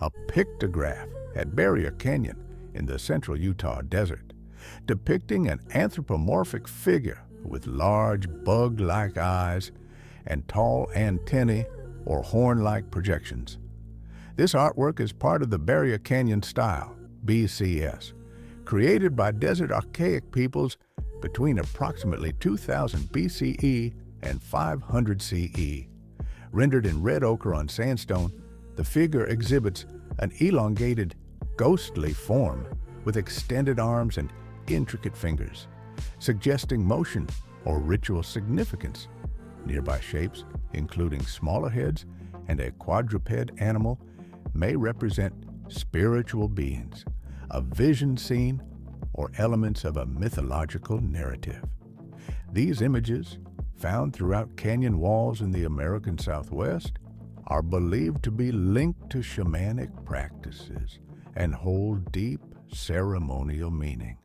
a pictograph at Barrier Canyon in the central Utah desert, depicting an anthropomorphic figure with large bug-like eyes and tall antennae or horn-like projections. This artwork is part of the Barrier Canyon style, BCS, created by Desert Archaic peoples between approximately 2000 BCE and 500 CE. Rendered in red ochre on sandstone, the figure exhibits an elongated, ghostly form with extended arms and intricate fingers, suggesting motion or ritual significance. Nearby shapes, including smaller heads and a quadruped animal, may represent spiritual beings, a vision scene, or elements of a mythological narrative. These images, found throughout canyon walls in the American Southwest, are believed to be linked to shamanic practices and hold deep ceremonial meaning.